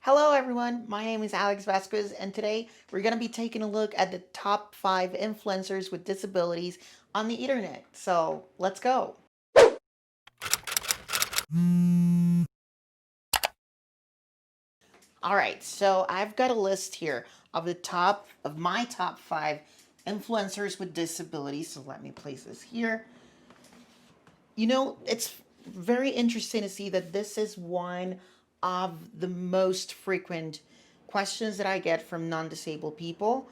Hello everyone, my name is Alex Vasquez and today we're going to be taking a look at the top 5 influencers with disabilities on the internet. So let's go. Alright, so I've got a list here of my top 5 influencers with disabilities. So let me place this here. You know, it's very interesting to see that this is one of the most frequent questions that I get from non-disabled people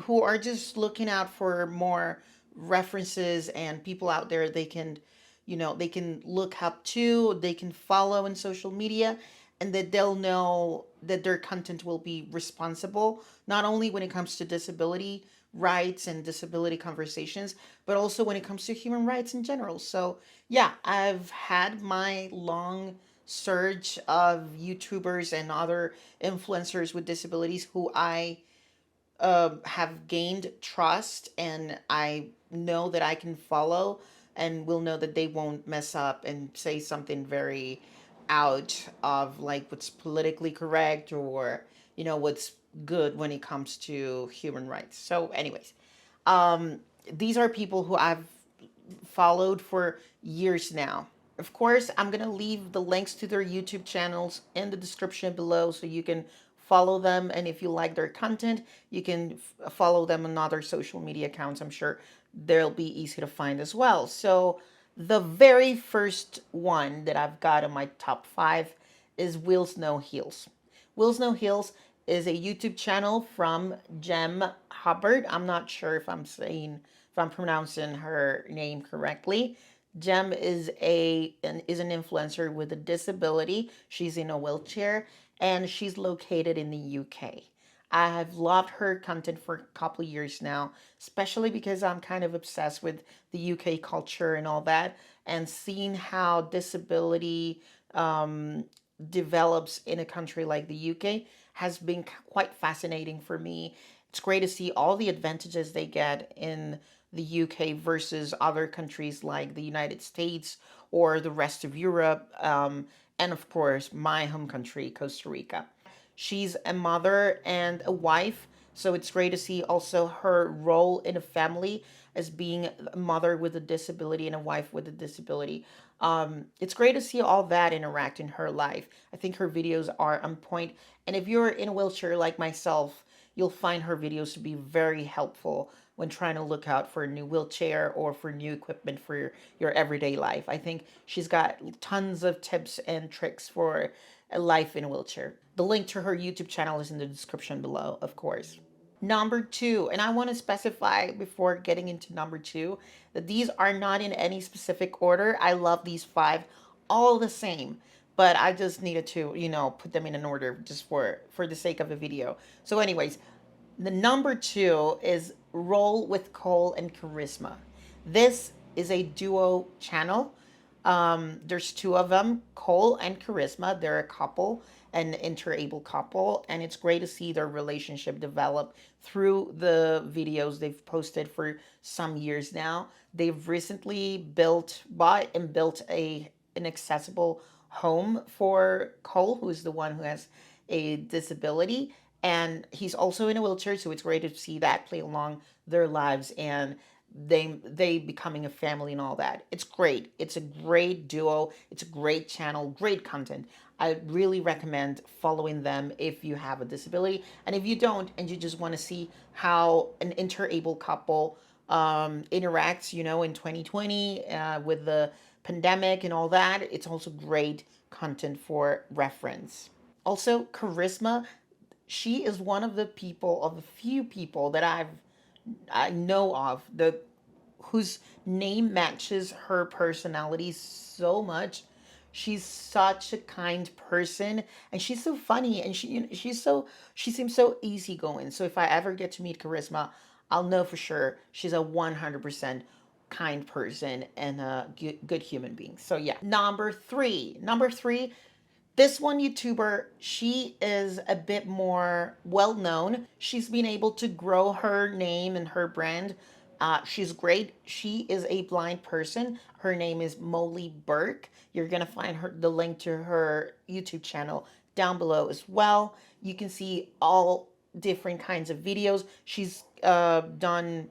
who are just looking out for more references and people out there they can, they can look up to, they can follow in social media, and that they'll know that their content will be responsible, not only when it comes to disability rights and disability conversations, but also when it comes to human rights in general. So, yeah, I've had my long surge of YouTubers and other influencers with disabilities who I have gained trust, and I know that I can follow and will know that they won't mess up and say something very out of like what's politically correct or what's good when it comes to human rights. So anyways, um these are people who I've followed for years now. Of course, I'm going to leave the links to their YouTube channels in the description below so you can follow them. And if you like their content, you can follow them on other social media accounts. I'm sure they'll be easy to find as well. So the very first one that I've got in my top 5 is Wheels No Heels. Wheels No Heels is a YouTube channel from Jem Hubbard. I'm not sure if I'm pronouncing her name correctly. Jem is an influencer with a disability. She's in a wheelchair and she's located in the UK. I have loved her content for a couple of years now, especially because I'm kind of obsessed with the UK culture and all that, and seeing how disability develops in a country like the UK has been quite fascinating for me. It's great to see all the advantages they get in the UK versus other countries like the United States or the rest of Europe, and of course, my home country, Costa Rica. She's a mother and a wife, so it's great to see also her role in a family as being a mother with a disability and a wife with a disability. It's great to see all that interact in her life. I think her videos are on point, and if you're in a wheelchair like myself, you'll find her videos to be very helpful when trying to look out for a new wheelchair or for new equipment for your everyday life. I think she's got tons of tips and tricks for a life in a wheelchair. The link to her YouTube channel is in the description below, of course. Number 2, and I want to specify before getting into number 2 that these are not in any specific order. I love these 5 all the same, but I just needed to, put them in an order just for the sake of the video. So anyways, the number 2 is Roll with Cole and Charisma. This is a duo channel. There's 2 of them, Cole and Charisma. They're a couple, an interable couple, and it's great to see their relationship develop through the videos they've posted for some years now. They've recently bought and built an accessible home for Cole, who is the one who has a disability, and he's also in a wheelchair, so it's great to see that play along their lives and they becoming a family and all that. It's great. It's a great duo. It's a great channel, great content. I really recommend following them if you have a disability, and if you don't and you just want to see how an interable couple interacts, in 2020 with the pandemic and all that, it's also great content for reference. Also, Charisma, she is one of the few people that I know of whose name matches her personality so much. She's such a kind person, and she's so funny, and she seems so easygoing. So if I ever get to meet Charisma, I'll know for sure she's a 100% kind person and a good human being. So yeah, number 3, this one YouTuber, she is a bit more well known. She's been able to grow her name and her brand. She's great. She is a blind person. Her name is Molly Burke. You're gonna find the link to her YouTube channel down below as well. You can see all different kinds of videos. She's done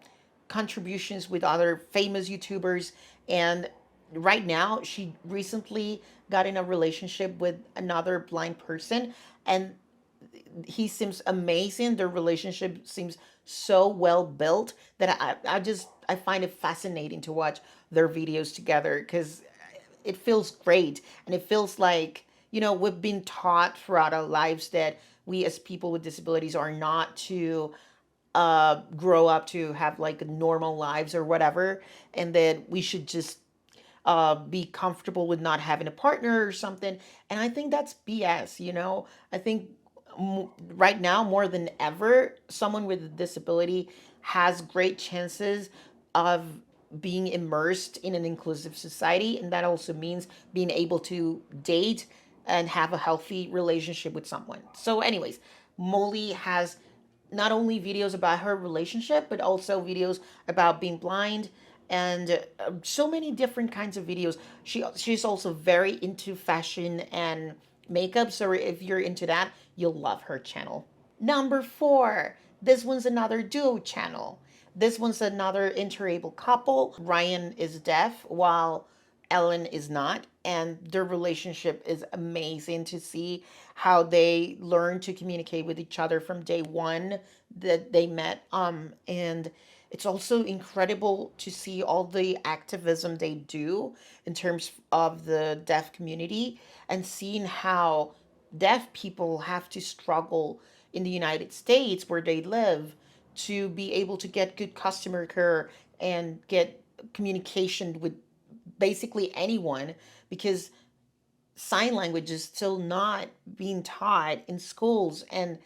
contributions with other famous YouTubers, and right now she recently got in a relationship with another blind person, and he seems amazing. Their relationship seems so well built that I find it fascinating to watch their videos together, because it feels great, and it feels like, we've been taught throughout our lives that we as people with disabilities are not to grow up to have like normal lives or whatever, and that we should just be comfortable with not having a partner or something. And I think that's BS. I think right now more than ever, someone with a disability has great chances of being immersed in an inclusive society, and that also means being able to date and have a healthy relationship with someone. So anyways, Molly has not only videos about her relationship, but also videos about being blind, and so many different kinds of videos. She's also very into fashion and makeup, so if you're into that, you'll love her channel. Number 4, this one's another duo channel. This one's another interable couple. Ryan is deaf while Ellen is not, and their relationship is amazing to see how they learn to communicate with each other from day one that they met. And it's also incredible to see all the activism they do in terms of the deaf community, and seeing how deaf people have to struggle in the United States where they live to be able to get good customer care and get communication with basically anyone, because sign language is still not being taught in schools and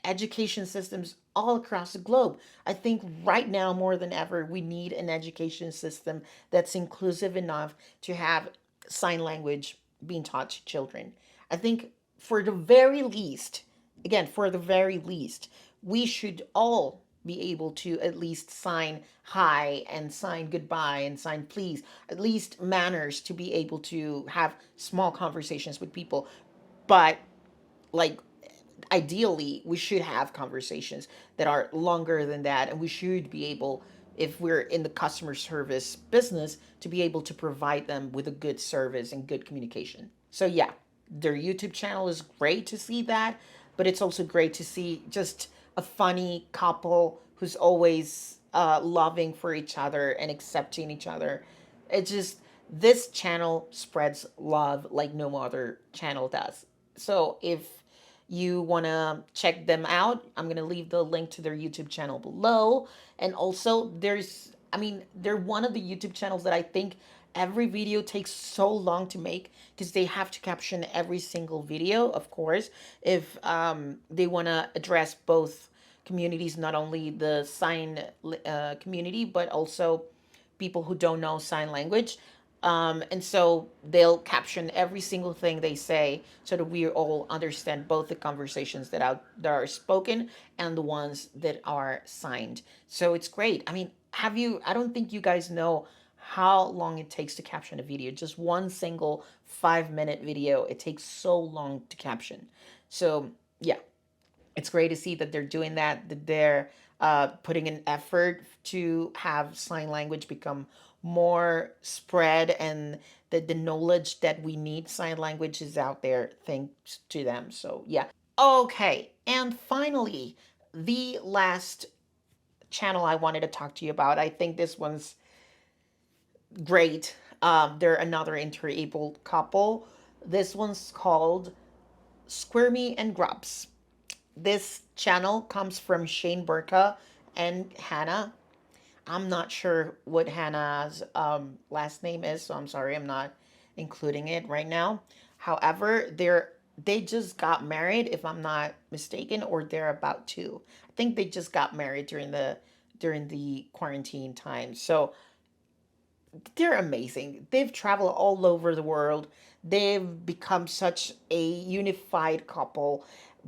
education systems all across the globe. I think right now more than ever we need an education system that's inclusive enough to have sign language being taught to children. I think for the very least, again, for the very least, we should all be able to at least sign hi and sign goodbye and sign please, at least manners to be able to have small conversations with people. But like, ideally we should have conversations that are longer than that, and we should be able, if we're in the customer service business, to be able to provide them with a good service and good communication. So yeah, their YouTube channel is great to see that, but it's also great to see just a funny couple who's always loving for each other and accepting each other. It just, this channel spreads love like no other channel does. So if you want to check them out, I'm going to leave the link to their YouTube channel below. And also, they're one of the YouTube channels that I think every video takes so long to make, because they have to caption every single video, of course, if they want to address both communities, not only the sign community, but also people who don't know sign language. And so they'll caption every single thing they say so that we all understand both the conversations that are spoken and the ones that are signed. So it's great. I don't think you guys know how long it takes to caption a video. Just one single 5-minute video, it takes so long to caption. So yeah, it's great to see that they're doing that they're putting an effort to have sign language become more spread, and that the knowledge that we need sign language is out there thanks to them. So yeah. Okay, and finally, the last channel I wanted to talk to you about, I think this one's great. They're another interabled couple. This one's called SQUIRMY and GRUBS. This channel comes from Shane Burka and Hannah. I'm not sure what Hannah's last name is, so I'm sorry I'm not including it right now. However, they just got married, if I'm not mistaken, or they're about to. I think they just got married during the quarantine time. So they're amazing. They've traveled all over the world. They've become such a unified couple.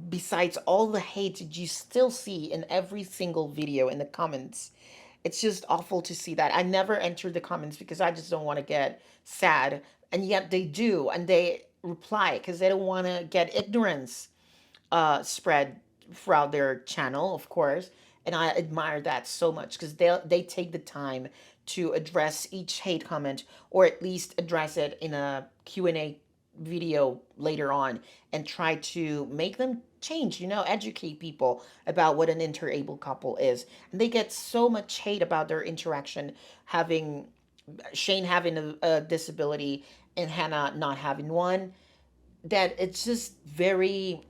Besides all the hate that you still see in every single video in the comments, it's just awful to see that. I never enter the comments because I just don't want to get sad. And yet they do. And reply because they don't want to get ignorance spread throughout their channel, of course. And I admire that so much because they take the time to address each hate comment, or at least address it in a Q&A video later on, and try to make them change, educate people about what an interable couple is. And they get so much hate about their interaction, having Shane having a disability and Hannah not having one, that it's just very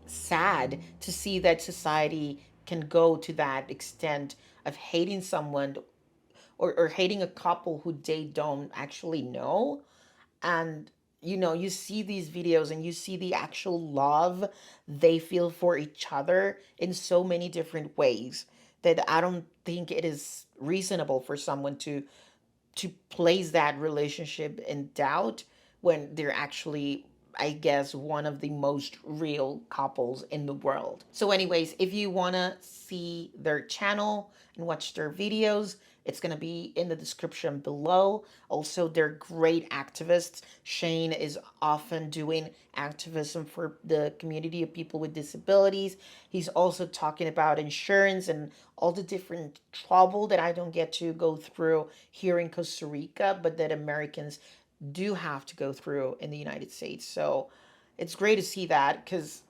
sad to see that society can go to that extent of hating someone, or hating a couple who they don't actually know. And you see these videos and you see the actual love they feel for each other in so many different ways, that I don't think it is reasonable for someone to place that relationship in doubt when they're actually, I guess, one of the most real couples in the world. So anyways, if you want to see their channel and watch their videos, it's going to be in the description below. Also, they're great activists. Shane is often doing activism for the community of people with disabilities. He's also talking about insurance and all the different trouble that I don't get to go through here in Costa Rica, but that Americans do have to go through in the United States. So it's great to see that, because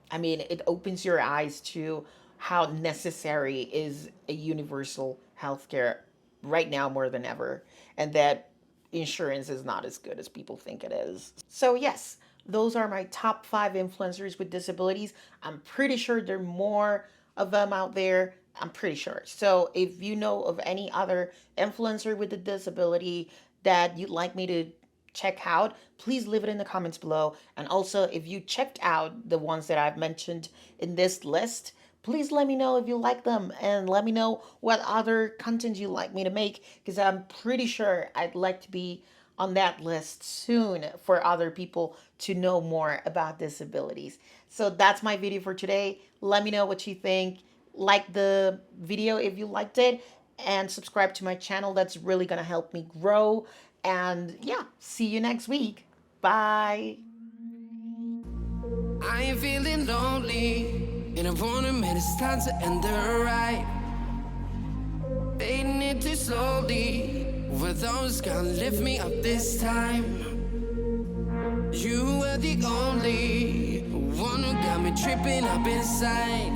I mean, it opens your eyes to how necessary is a universal healthcare right now more than ever, and that insurance is not as good as people think it is. So yes, those are my top 5 influencers with disabilities. I'm pretty sure there are more of them out there. I'm pretty sure. So if you know of any other influencer with a disability that you'd like me to check out, please leave it in the comments below. And also, if you checked out the ones that I've mentioned in this list, please let me know if you like them, and let me know what other content you like me to make, because I'm pretty sure I'd like to be on that list soon for other people to know more about disabilities. So that's my video for today. Let me know what you think. Like the video if you liked it, and subscribe to my channel. That's really gonna help me grow. And yeah, see you next week. Bye. I ain't feeling lonely, and I wanna admit it's time to end the ride. Fading it too slowly, with those gonna lift me up this time. You were the only one who got me tripping up inside.